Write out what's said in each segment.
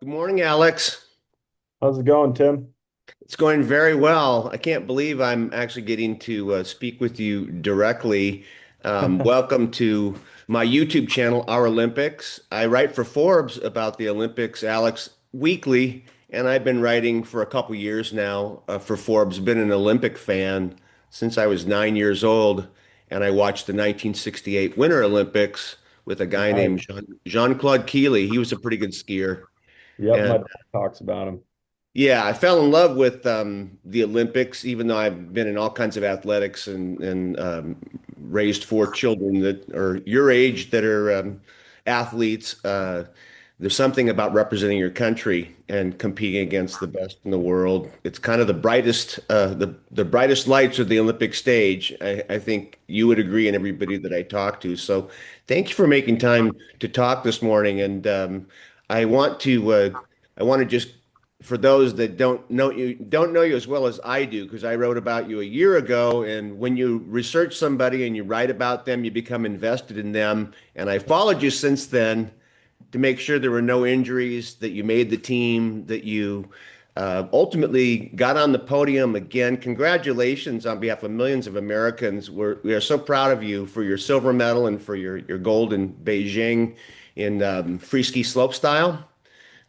Good morning, Alex. How's it going, Tim? It's going very well. I can't believe I'm actually getting to speak with you directly. Welcome to my YouTube channel, Ourlympics. I write for Forbes about the Olympics, Alex, weekly, and I've been writing for a couple years now for Forbes. Been an Olympic fan since I was 9 years old, and I watched the 1968 Winter Olympics with a guy Nice. named Jean-Claude Keely. He was a pretty good skier. Yep, And my dad talks about him. yeah, I fell in love with the Olympics, even though I've been in all kinds of athletics and raised four children that are your age that are athletes. There's something about representing your country and competing against the best in the world. It's kind of the brightest, the brightest lights of the Olympic stage. I think you would agree, and everybody that I talk to. So, thank you for making time to talk this morning. And I want to, I want to just for those that don't know you as well as I do, because I wrote about you a year ago, and when you research somebody and you write about them, you become invested in them. And I followed you since then to make sure there were no injuries, that you made the team, that you ultimately got on the podium again. Congratulations on behalf of millions of Americans. We are so proud of you for your silver medal and for your gold in Beijing in freeski slopestyle.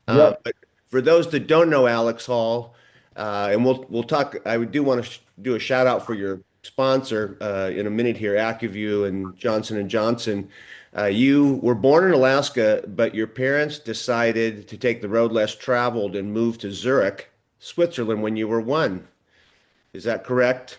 Yep. But for those that don't know Alex Hall, and we'll talk. I do want to do a shout out for your sponsor in a minute here, AccuView and Johnson and Johnson. You were born in Alaska, but your parents decided to take the road less traveled and move to Zurich, Switzerland when you were one. Is that correct?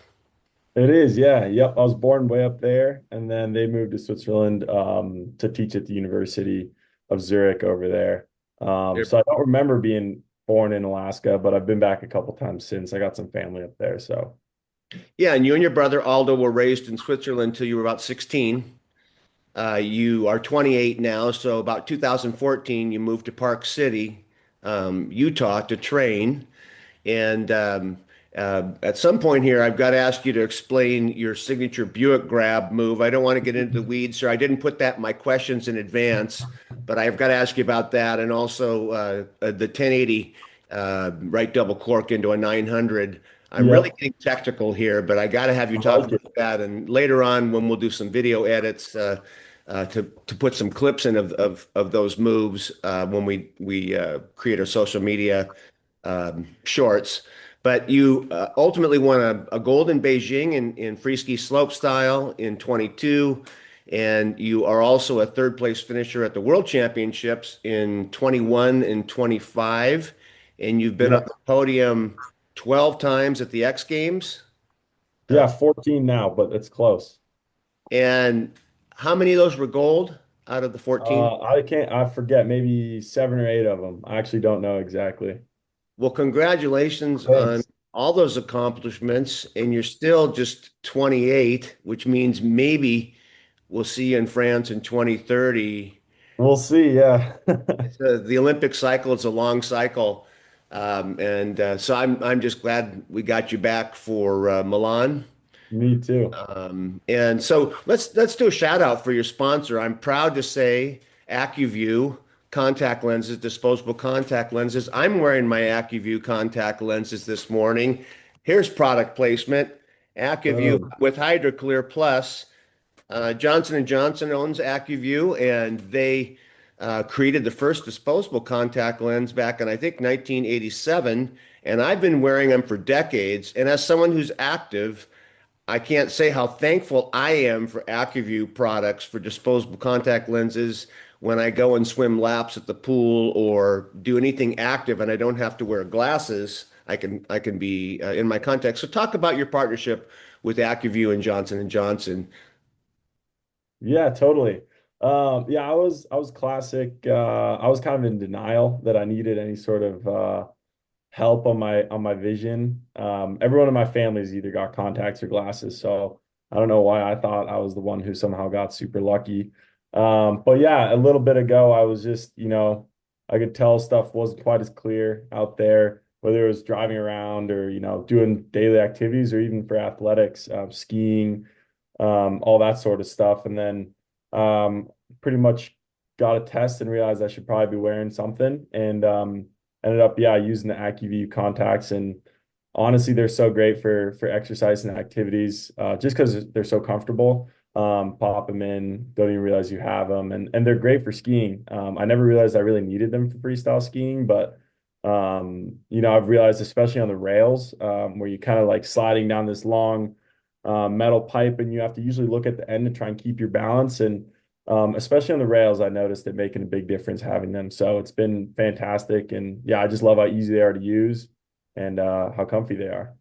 It is, yeah. Yep. I was born way up there, and then they moved to Switzerland to teach at the University of Zurich over there. So I don't remember being born in Alaska, but I've been back a couple times since. I got some family up there, so Yeah, and you and your brother Aldo were raised in Switzerland until you were about 16. You are 28 now, so about 2014, you moved to Park City, Utah to train. And at some point here, I've got to ask you to explain your signature Buick grab move. I don't want to get into the weeds, sir. I didn't put that in my questions in advance, but I've got to ask you about that. And also the 1080 right double cork into a 900. I'm really yep. getting technical here, but I got to have you I talk like about it. that. And later on, when we'll do some video edits, to put some clips in of those moves when we create our social media shorts. But you ultimately won a gold in Beijing in freeski slope style in 22, and you are also a third place finisher at the World Championships in 21 and 25, and you've been on Yep. the podium 12 times at the X Games. Uh, Yeah, 14 now, but it's close. and how many of those were gold out of the 14? I forget, maybe seven or eight of them. I actually don't know exactly. Well, congratulations on Thanks. all those accomplishments, and you're still just 28, which means maybe we'll see you in France in 2030. We'll see. Yeah. The Olympic cycle is a long cycle, and so I'm just glad we got you back for Milan. Me too. And so let's do a shout out for your sponsor. I'm proud to say AccuView contact lenses, disposable contact lenses. I'm wearing my AccuView contact lenses this morning. Here's product placement. AccuView Boom. with HydroClear Plus. Johnson and Johnson owns AccuView, and they created the first disposable contact lens back in I think 1987. And I've been wearing them for decades. And as someone who's active, I can't say how thankful I am for AccuView products for disposable contact lenses when I go and swim laps at the pool or do anything active and I don't have to wear glasses. I can be in my contacts. So talk about your partnership with AccuView and Johnson and Johnson. Yeah, totally. Yeah, I was classic. I was kind of in denial that I needed any sort of help on my vision. Everyone in my family's either got contacts or glasses, so I don't know why I thought I was the one who somehow got super lucky. But yeah, a little bit ago, I was just, I could tell stuff wasn't quite as clear out there, whether it was driving around or, doing daily activities or even for athletics, skiing, all that sort of stuff. And then um, pretty much got a test and realized I should probably be wearing something, and ended up, yeah, using the AccuView contacts. And honestly, they're so great for exercise and activities, just because they're so comfortable. Pop them in, don't even realize you have them, and they're great for skiing. I never realized I really needed them for freestyle skiing, but I've realized, especially on the rails, where you kind of like sliding down this long metal pipe, and you have to usually look at the end to try and keep your balance. And especially on the rails, I noticed it making a big difference having them. So it's been fantastic. And yeah, I just love how easy they are to use and how comfy they are.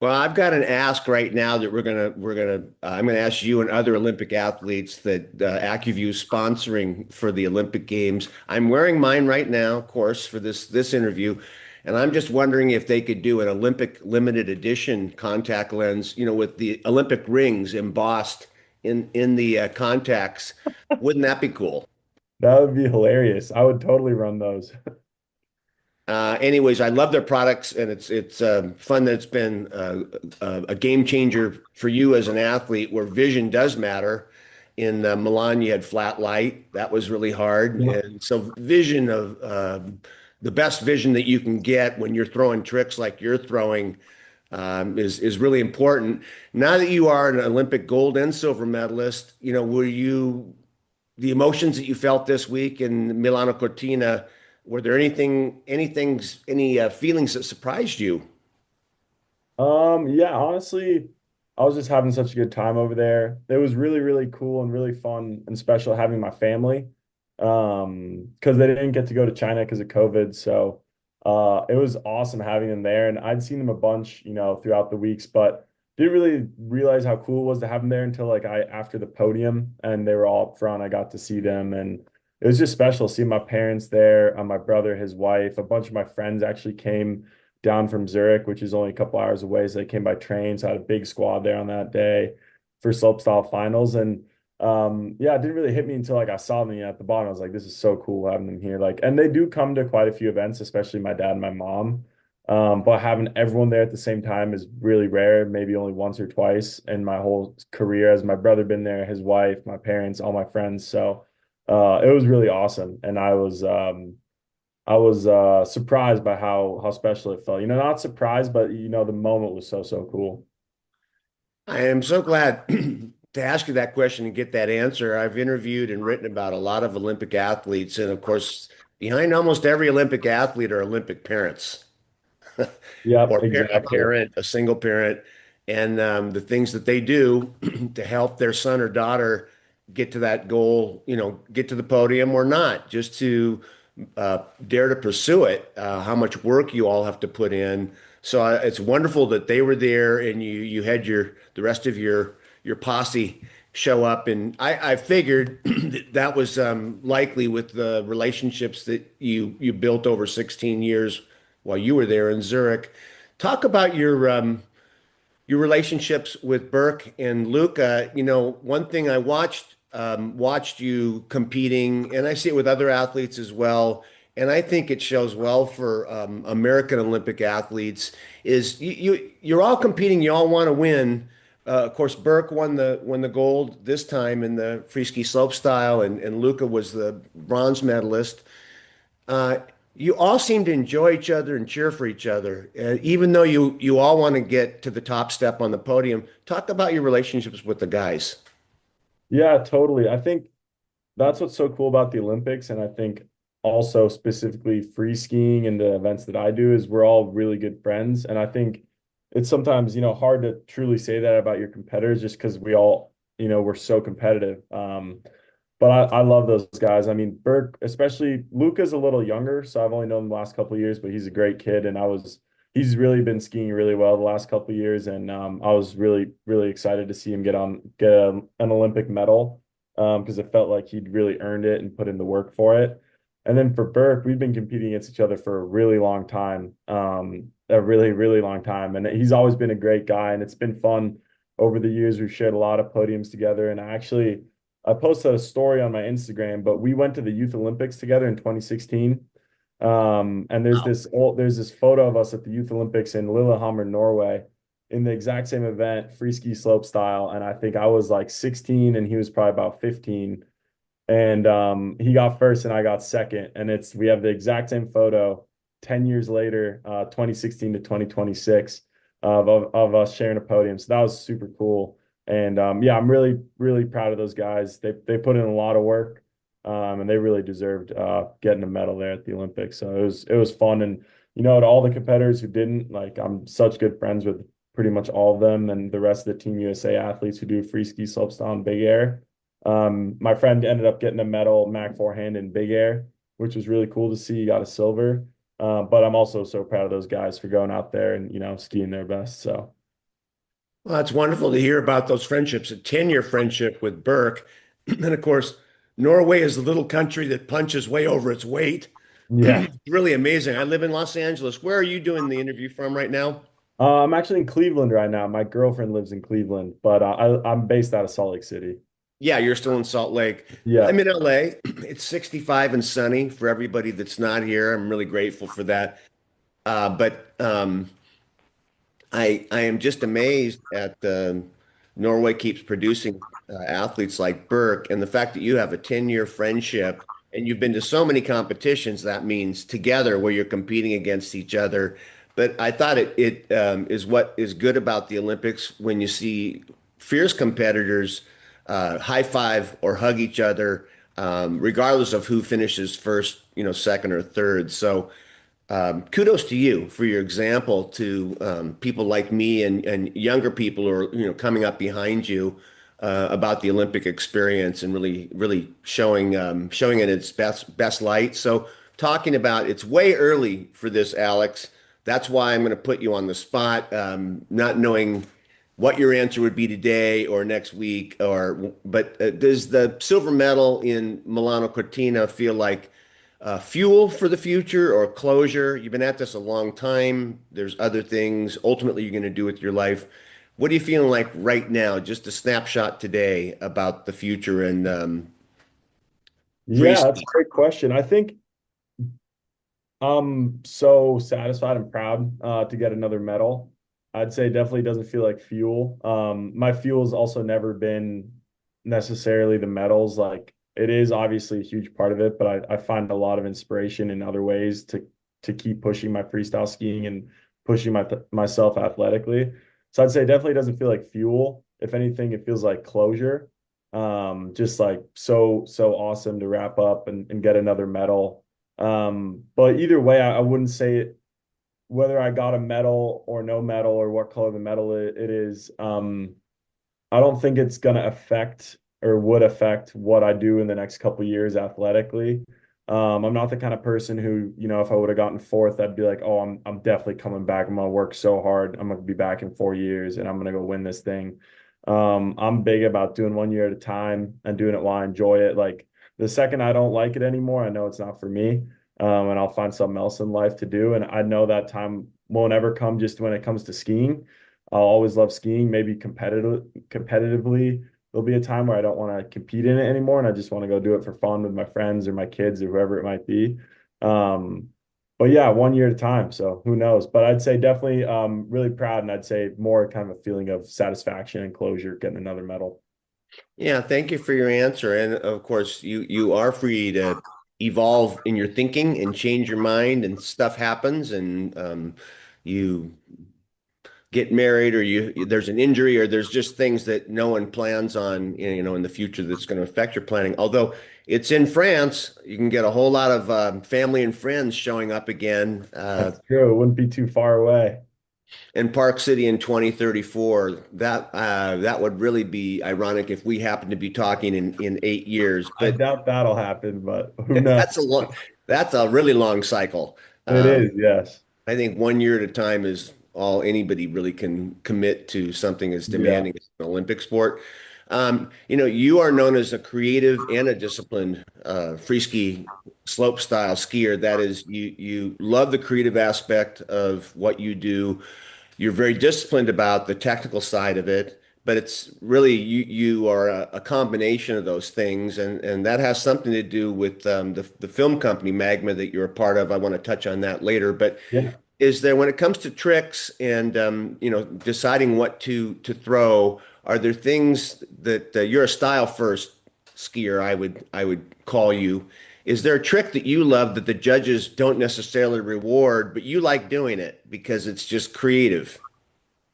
Well, I've got an ask right now that I'm gonna ask you and other Olympic athletes that AccuView is sponsoring for the Olympic Games. I'm wearing mine right now, of course, for this interview, and I'm just wondering if they could do an Olympic limited edition contact lens, with the Olympic rings embossed in the contacts. Wouldn't that be cool? That would be hilarious. I would totally run those. Anyways, I love their products, and it's fun that it's been a game changer for you as an athlete, where vision does matter. In Milan, you had flat light; that was really hard, Yeah. and so vision of the best vision that you can get when you're throwing tricks like you're throwing is really important. Now that you are an Olympic gold and silver medalist, were you the emotions that you felt this week in Milano-Cortina, were there any feelings that surprised you? Yeah, honestly, I was just having such a good time over there. It was really, really cool and really fun and special having my family. Because they didn't get to go to China because of COVID. So it was awesome having them there. And I'd seen them a bunch, throughout the weeks, but didn't really realize how cool it was to have them there until like after the podium and they were all up front. I got to see them, and it was just special seeing my parents there, my brother, his wife, a bunch of my friends actually came down from Zurich, which is only a couple hours away. So they came by train. So I had a big squad there on that day for slopestyle finals. And yeah, it didn't really hit me until like I saw them at the bottom. I was like, this is so cool having them here. Like, and they do come to quite a few events, especially my dad and my mom. But having everyone there at the same time is really rare, maybe only once or twice in my whole career. As my brother been there, his wife, my parents, all my friends. So it was really awesome. And I was surprised by how special it felt. Not surprised, but the moment was so cool. I am so glad to ask you that question and get that answer. I've interviewed and written about a lot of Olympic athletes, and of course, behind almost every Olympic athlete are Olympic parents. Yep, Or a exactly. parent, a single parent, and the things that they do to help their son or daughter get to that goal, get to the podium or not, just to dare to pursue it, how much work you all have to put in. So it's wonderful that they were there and you had the rest of your posse show up. And I figured that was likely with the relationships that you built over 16 years while you were there in Zurich. Talk about your relationships with Burke and Luca. One thing I watched you competing, and I see it with other athletes as well. And I think it shows well for American Olympic athletes is you're all competing, you all want to win. Of course, Burke won the gold this time in the freeski slopestyle, and Luca was the bronze medalist. Uh, you all seem to enjoy each other and cheer for each other, even though you all want to get to the top step on the podium. Talk about your relationships with the guys. Yeah, totally. I think that's what's so cool about the Olympics. And I think also specifically free skiing and the events that I do is we're all really good friends. And I think it's sometimes, hard to truly say that about your competitors just because we all, we're so competitive. But I love those guys. I mean, Burke, especially Luca's a little younger, so I've only known him the last couple of years, but he's a great kid, and he's really been skiing really well the last couple of years, and I was really really excited to see him get an Olympic medal, because it felt like he'd really earned it and put in the work for it. And then for Burke, we've been competing against each other for a really long time, a really really long time, and he's always been a great guy, and it's been fun over the years. We've shared a lot of podiums together, and I posted a story on my Instagram, but we went to the Youth Olympics together in 2016. And there's this photo of us at the Youth Olympics in Lillehammer, Norway, in the exact same event, free ski slope style. And I think I was like 16 and he was probably about 15. And he got first and I got second. And we have the exact same photo 10 years later, 2016 to 2026 of us sharing a podium. So that was super cool. And yeah, I'm really, really proud of those guys. They put in a lot of work, and they really deserved getting a medal there at the Olympics. So it was fun. And to all the competitors who didn't, like, I'm such good friends with pretty much all of them and the rest of the Team USA athletes who do free ski, slopestyle, and big air. My friend ended up getting a medal Mac forehand in big air, which was really cool to see. He got a silver. But I'm also so proud of those guys for going out there and skiing their best. So Well, it's wonderful to hear about those friendships, a 10-year friendship with Burke. And of course, Norway is a little country that punches way over its weight. yeah, It's really amazing. I live in Los Angeles. Where are you doing the interview from right now? I'm actually in Cleveland right now. My girlfriend lives in Cleveland, but I'm based out of Salt Lake City. Yeah, you're still in Salt Lake. Yeah, I'm in LA. It's 65 and sunny for everybody that's not here. I'm really grateful for that. But I am just amazed at Norway keeps producing athletes like Burke, and the fact that you have a 10-year friendship and you've been to so many competitions. That means together where you're competing against each other. But I thought it is what is good about the Olympics when you see fierce competitors high five or hug each other, regardless of who finishes first, second or third. So kudos to you for your example to people like me and younger people who are coming up behind you about the Olympic experience and really showing it its best light. So talking about it's way early for this, Alex. That's why I'm going to put you on the spot, not knowing what your answer would be today or next week. But does the silver medal in Milano-Cortina feel like fuel for the future or closure? You've been at this a long time. There's other things ultimately you're going to do with your life. What are you feeling like right now? Just a snapshot today about the future and yeah, that's a freeski. great question. I think I'm so satisfied and proud to get another medal. I'd say definitely doesn't feel like fuel. My fuel's also never been necessarily the medals. Like it is obviously a huge part of it, but I find a lot of inspiration in other ways to keep pushing my freestyle skiing and pushing myself athletically. So I'd say definitely doesn't feel like fuel. If anything, it feels like closure. Just like so awesome to wrap up and get another medal. But either way, I wouldn't say it, whether I got a medal or no medal or what color the medal it is. I don't think it's going to affect or would affect what I do in the next couple of years athletically. I'm not the kind of person who, if I would have gotten fourth, I'd be like, oh, I'm definitely coming back. I'm gonna work so hard. I'm gonna be back in 4 years and I'm gonna go win this thing. I'm big about doing 1 year at a time and doing it while I enjoy it. Like the second I don't like it anymore, I know it's not for me. And I'll find something else in life to do. And I know that time won't ever come just when it comes to skiing. I'll always love skiing, maybe competitively. There'll be a time where I don't want to compete in it anymore and I just want to go do it for fun with my friends or my kids or whoever it might be. Um, but yeah, 1 year at a time. So who knows? But I'd say definitely really proud and I'd say more kind of a feeling of satisfaction and closure getting another medal. Yeah, thank you for your answer. And of course, you are free to evolve in your thinking and change your mind, and stuff happens, and you get married, or there's an injury, or there's just things that no one plans on, in the future that's going to affect your planning. Although it's in France, you can get a whole lot of family and friends showing up again. That's true. It wouldn't be too far away. In Park City in 2034. That would really be ironic if we happen to be talking in 8 years. I But doubt that'll happen, but who that's a knows? long, that's a really long cycle. It Um, is, yes. I think 1 year at a time is all anybody really can commit to something as Yeah. demanding as an Olympic sport. You are known as a creative and a disciplined freeski slope style skier. That is, you love the creative aspect of what you do. You're very disciplined about the technical side of it, but it's really you are a combination of those things, and that has something to do with the film company Magma that you're a part of. I want to touch on that later, but Yeah. is there, when it comes to tricks and deciding what to throw, are there things that you're a style first skier, I would call you. Is there a trick that you love that the judges don't necessarily reward, but you like doing it because it's just creative?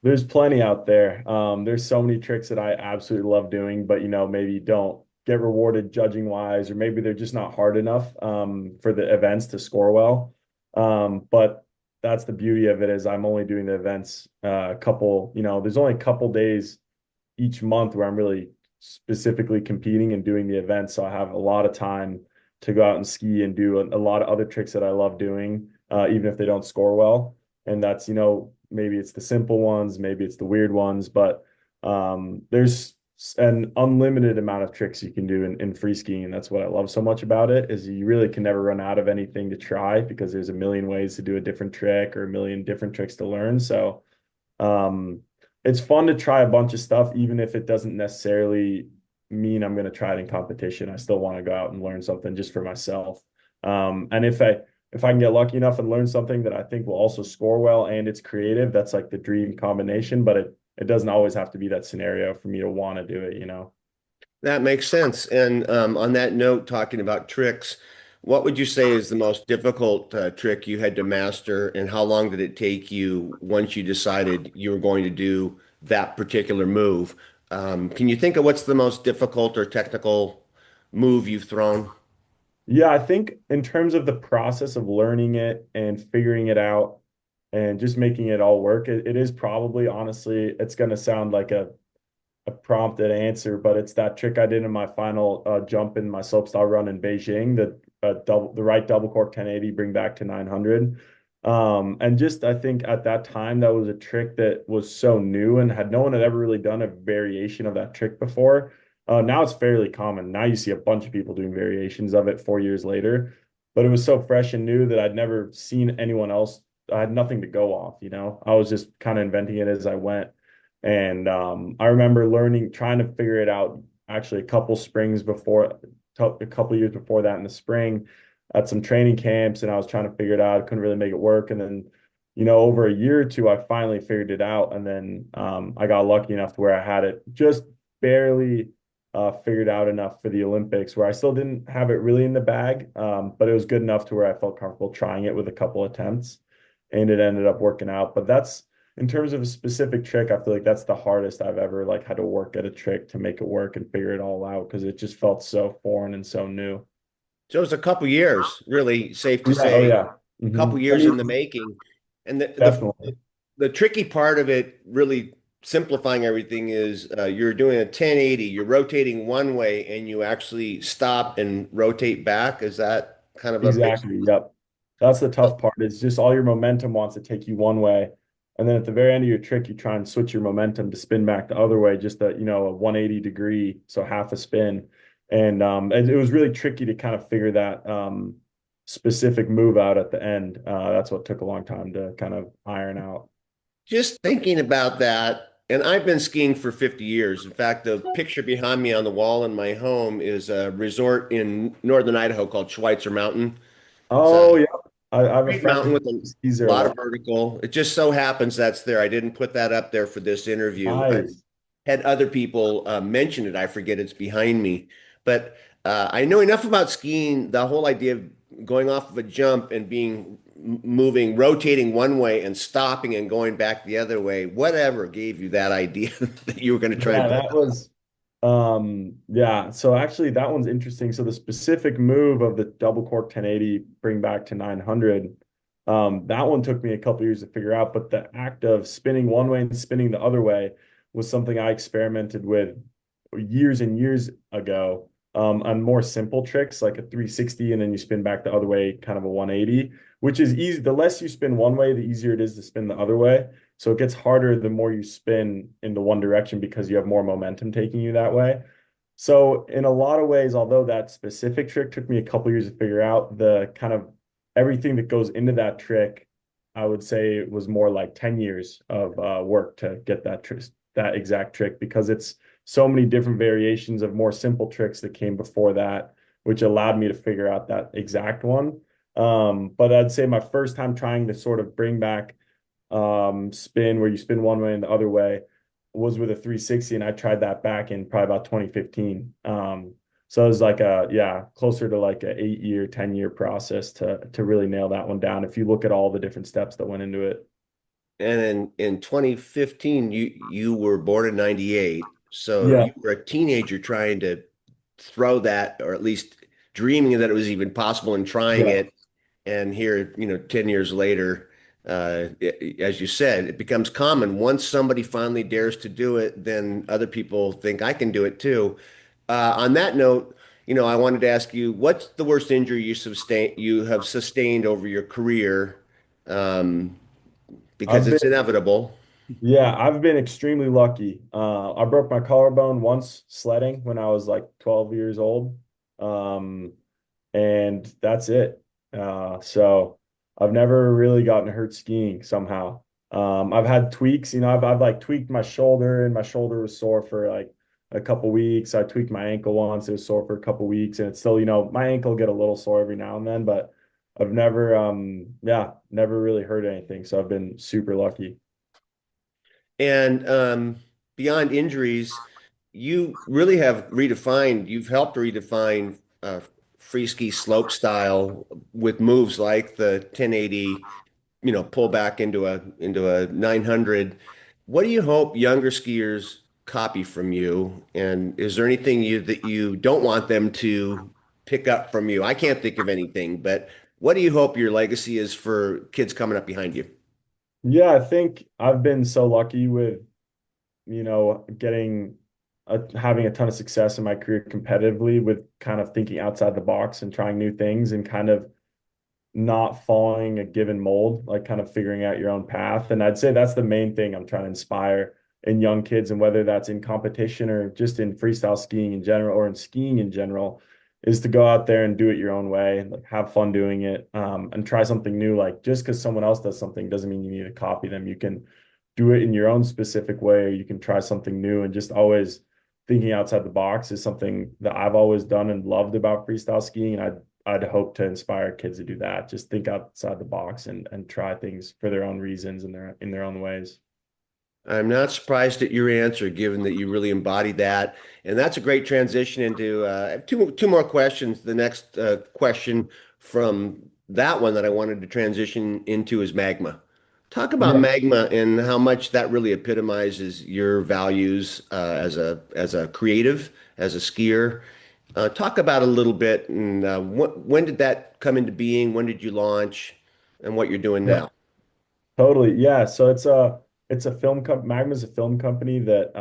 There's plenty out there. There's so many tricks that I absolutely love doing, but maybe don't get rewarded judging wise, or maybe they're just not hard enough for the events to score well. But that's the beauty of it is I'm only doing the events a couple, there's only a couple days each month where I'm really specifically competing and doing the events. So I have a lot of time to go out and ski and do a lot of other tricks that I love doing, even if they don't score well. And that's, maybe it's the simple ones, maybe it's the weird ones, but there's an unlimited amount of tricks you can do in free skiing. And that's what I love so much about it is you really can never run out of anything to try because there's a million ways to do a different trick or a million different tricks to learn. So um, it's fun to try a bunch of stuff, even if it doesn't necessarily mean I'm going to try it in competition. I still want to go out and learn something just for myself. And if I can get lucky enough and learn something that I think will also score well and it's creative, that's like the dream combination. But it doesn't always have to be that scenario for me to want to do it. That makes sense. And on that note, talking about tricks, what would you say is the most difficult trick you had to master, and how long did it take you once you decided you were going to do that particular move? Can you think of what's the most difficult or technical move you've thrown? Yeah, I think in terms of the process of learning it and figuring it out and just making it all work, it is probably honestly, it's going to sound like a prompted answer, but it's that trick I did in my final jump in my slopestyle run in Beijing, the right double cork 1080 bring back to 900. And just I think at that time that was a trick that was so new and no one had ever really done a variation of that trick before. Now it's fairly common. Now you see a bunch of people doing variations of it 4 years later, but it was so fresh and new that I'd never seen anyone else. I had nothing to go off. I was just kind of inventing it as I went. And I remember trying to figure it out actually a couple years before that in the spring at some training camps, and I was trying to figure it out. I couldn't really make it work. And then, over a year or two, I finally figured it out. And then I got lucky enough to where I had it just barely figured out enough for the Olympics, where I still didn't have it really in the bag, but it was good enough to where I felt comfortable trying it with a couple attempts, and it ended up working out. But that's in terms of a specific trick, I feel like that's the hardest I've ever like had to work at a trick to make it work and figure it all out because it just felt so foreign and so new. So it was a couple years, really safe to Yeah, oh say, yeah. a couple I years in the mean, making. And definitely. the tricky part of it, really simplifying everything, is you're doing a 1080, you're rotating one way and you actually stop and rotate back. Is that kind of a picture? Exactly. Yep. That's the tough part. It's just all your momentum wants to take you one way. And then at the very end of your trick, you try and switch your momentum to spin back the other way, just a 180 degree, so half a spin. And it was really tricky to kind of figure that specific move out at the end. That's what took a long time to kind of iron out. Just thinking about that, and I've been skiing for 50 years. In fact, the picture behind me on the wall in my home is a resort in northern Idaho called Schweitzer Mountain. It's a Oh yeah. I have a great friend mountain who with a skis there a lot of lot. vertical. It just so happens that's there. I didn't put that up there for this interview. I Nice. had other people mention it. I forget it's behind me. But I know enough about skiing, the whole idea of going off of a jump and moving, rotating one way and stopping and going back the other way. Whatever gave you that idea that you were going to try and Yeah, pull that it was yeah, so actually that one's interesting. So the specific move of the double cork 1080 bring back to 900, that one took me a couple years to figure out, but the act of spinning one way and spinning the other way was something I experimented with years and years ago, on more simple tricks like a 360 and then you spin back the other way, kind of a 180, which is easy. The less you spin one way, the easier it is to spin the other way. So it gets harder the more you spin in the one direction because you have more momentum taking you that way. So in a lot of ways, although that specific trick took me a couple years to figure out, the kind of everything that goes into that trick, I would say it was more like 10 years of work to get that exact trick because it's so many different variations of more simple tricks that came before that, which allowed me to figure out that exact one. But I'd say my first time trying to sort of bring back spin where you spin one way and the other way was with a 360, and I tried that back in probably about 2015. So it's like yeah, closer to like a 8 year, 10 year process to really nail that one down. If you look at all the different steps that went into it. And in 2015, you were born in 98. So Yeah, you were a teenager trying to throw that, or at least dreaming that it was even possible and trying yeah. it. And here, 10 years later, as you said, it becomes common. Once somebody finally dares to do it, then other people think I can do it too. On that note, I wanted to ask you, what's the worst injury you have sustained over your career? Um, because I've it's been inevitable. Yeah, I've been extremely lucky. I broke my collarbone once sledding when I was like 12 years old. Um, and that's it. So I've never really gotten hurt skiing somehow. I've had tweaks, I've like tweaked my shoulder and my shoulder was sore for like a couple weeks. I tweaked my ankle once, it was sore for a couple weeks, and it's still, my ankle get a little sore every now and then, but I've never, yeah, never really hurt anything. So I've been super lucky. And beyond injuries, you've helped redefine free ski slope style with moves like the 1080, pull back into a 900. What do you hope younger skiers copy from you? And is there anything that you don't want them to pick up from you? I can't think of anything, but what do you hope your legacy is for kids coming up behind you? Yeah, I think I've been so lucky with, having a ton of success in my career competitively with kind of thinking outside the box and trying new things and kind of not following a given mold, like kind of figuring out your own path. And I'd say that's the main thing I'm trying to inspire in young kids, and whether that's in competition or just in freestyle skiing in general or in skiing in general, is to go out there and do it your own way, like have fun doing it, and try something new. Like just because someone else does something doesn't mean you need to copy them. You can do it in your own specific way, or you can try something new, and just always thinking outside the box is something that I've always done and loved about freestyle skiing. And I'd hope to inspire kids to do that. Just think outside the box and try things for their own reasons and in their own ways. I'm not surprised at your answer, given that you really embodied that. And that's a great transition into I have two more questions. The next question from that one that I wanted to transition into is magma. Talk about Yeah. magma and how much that really epitomizes your values as a creative, as a skier. Talk about it a little bit, and when did that come into being? When did you launch, and what you're doing Yeah. now? Totally. Yeah. So it's a film company. Magma's a film company that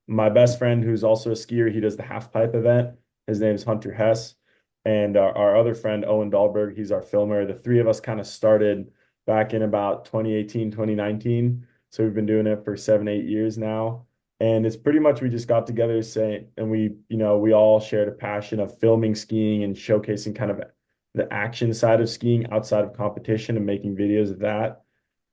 my best friend, who's also a skier, he does the half pipe event. His name's Hunter Hess. And our other friend, Owen Dahlberg, he's our filmer. The three of us kind of started back in about 2018, 2019. So we've been doing it for 7, 8 years now. And it's pretty much we just got together saying, and we all shared a passion of filming skiing and showcasing kind of the action side of skiing outside of competition and making videos of that.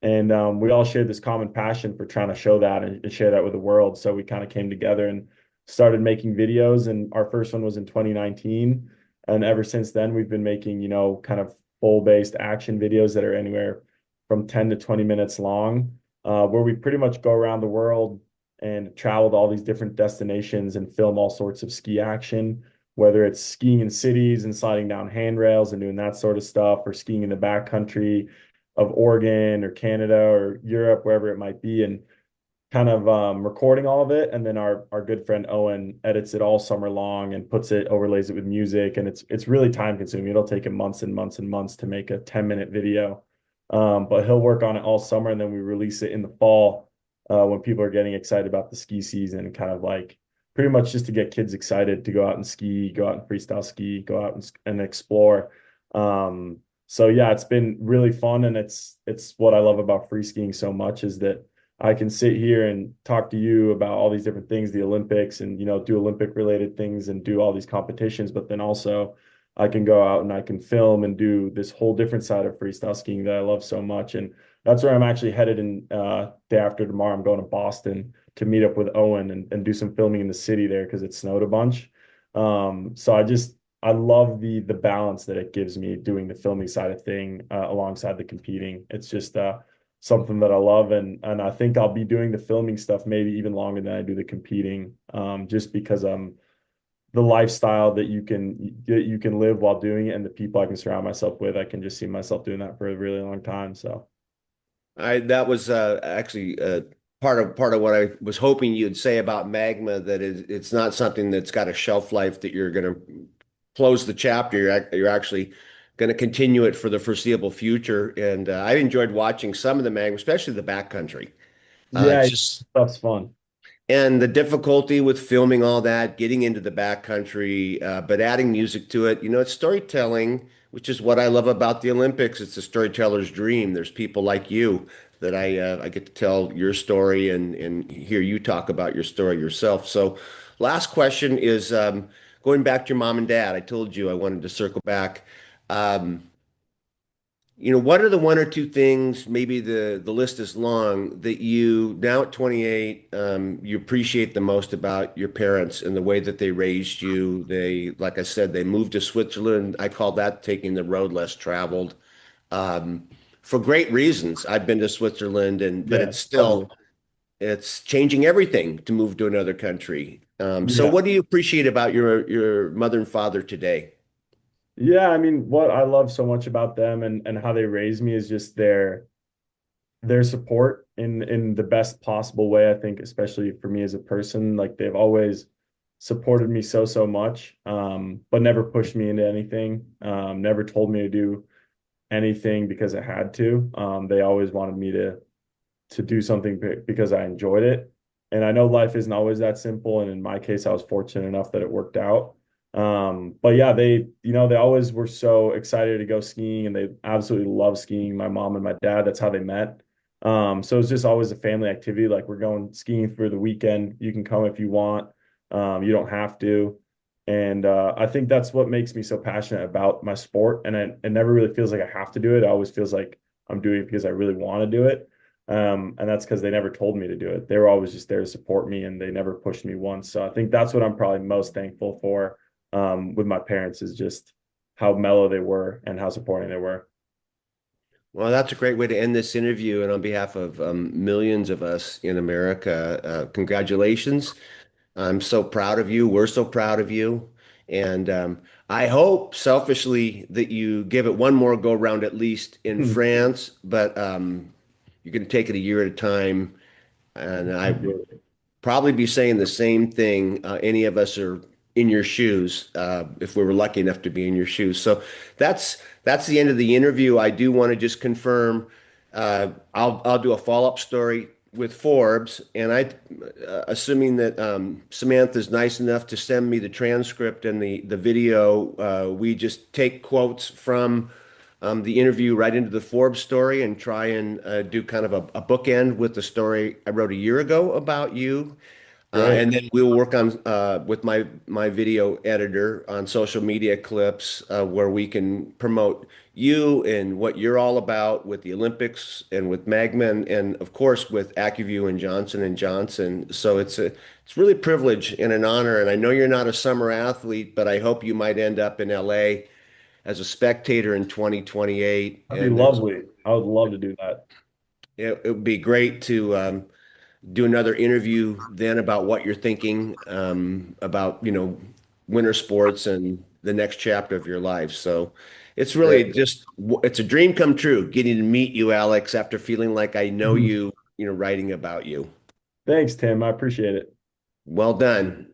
And we all shared this common passion for trying to show that and share that with the world. So we kind of came together and started making videos. And our first one was in 2019. And ever since then, we've been making, kind of full-based action videos that are anywhere from 10 to 20 minutes long, where we pretty much go around the world and travel to all these different destinations and film all sorts of ski action, whether it's skiing in cities and sliding down handrails and doing that sort of stuff, or skiing in the backcountry of Oregon or Canada or Europe, wherever it might be, and kind of recording all of it. And then our good friend Owen edits it all summer long and overlays it with music. And it's really time consuming. It'll take him months and months and months to make a 10-minute video. But he'll work on it all summer, and then we release it in the fall, when people are getting excited about the ski season, and kind of like pretty much just to get kids excited to go out and ski, go out and freestyle ski, go out and explore. So yeah, it's been really fun, and it's what I love about free skiing so much, is that I can sit here and talk to you about all these different things, the Olympics, and do Olympic related things and do all these competitions, but then also I can go out and I can film and do this whole different side of freestyle skiing that I love so much. And that's where I'm actually headed in day after tomorrow. I'm going to Boston to meet up with Owen and do some filming in the city there because it snowed a bunch. So I love the balance that it gives me doing the filming side of thing alongside the competing. It's just something that I love, and I think I'll be doing the filming stuff maybe even longer than I do the competing, just because I'm the lifestyle that you can live while doing it, and the people I can surround myself with. I can just see myself doing that for a really long time. So I that was actually part of what I was hoping you'd say about magma, that it's not something that's got a shelf life that you're going to close the chapter. You're actually going to continue it for the foreseeable future. And I enjoyed watching some of the magma, especially the backcountry. yeah, Just stuff's fun. And the difficulty with filming all that, getting into the backcountry, but adding music to it. It's storytelling, which is what I love about the Olympics. It's a storyteller's dream. There's people like you that I get to tell your story and hear you talk about your story yourself. So, last question is going back to your mom and dad. I told you I wanted to circle back. Um, what are the one or two things, maybe the list is long, that you now at 28, you appreciate the most about your parents and the way that they raised you? Like I said, they moved to Switzerland. I call that taking the road less traveled, um, for great reasons. I've been to Switzerland, but Yeah, it's totally. still it's changing everything to move to another country. So Yeah. what do you appreciate about your mother and father today? Yeah, I mean, what I love so much about them and how they raised me is just their support in the best possible way, I think, especially for me as a person. Like they've always supported me so much, but never pushed me into anything, never told me to do anything because I had to. They always wanted me to do something because I enjoyed it. And I know life isn't always that simple. And in my case, I was fortunate enough that it worked out. But yeah, they always were so excited to go skiing and they absolutely love skiing. My mom and my dad, that's how they met. So it's just always a family activity. Like we're going skiing for the weekend. You can come if you want. You don't have to. And I think that's what makes me so passionate about my sport. And it never really feels like I have to do it. It always feels like I'm doing it because I really want to do it. And that's because they never told me to do it. They were always just there to support me and they never pushed me once. So I think that's what I'm probably most thankful for with my parents is just how mellow they were and how supporting they were. Well, that's a great way to end this interview. And on behalf of millions of us in America, congratulations. I'm so proud of you. We're so proud of you. And I hope selfishly that you give it one more go round at least in France, but you're going to take it a year at a time. And I Appreciate it. probably be saying the same thing. Any of us are in your shoes, if we were lucky enough to be in your shoes. So that's the end of the interview. I do want to just confirm. I'll do a follow-up story with Forbes, and assuming that Samantha's nice enough to send me the transcript and the video, we just take quotes from the interview right into the Forbes story and try and do kind of a bookend with the story I wrote a year ago about you. Great. And then we'll work on with my video editor on social media clips where we can promote you and what you're all about with the Olympics and with Magma and of course with AccuView and Johnson & Johnson. So it's really a privilege and an honor. And I know you're not a summer athlete, but I hope you might end up in LA as a spectator in 2028. That'd be And there's lovely. I would love to do that. it would be great to do another interview then about what you're thinking about, winter sports and the next chapter of your life. So it's Great. really just it's a dream come true getting to meet you, Alex, after feeling like I know Mhm. you, writing about you. Thanks, Tim. I appreciate it. Well done.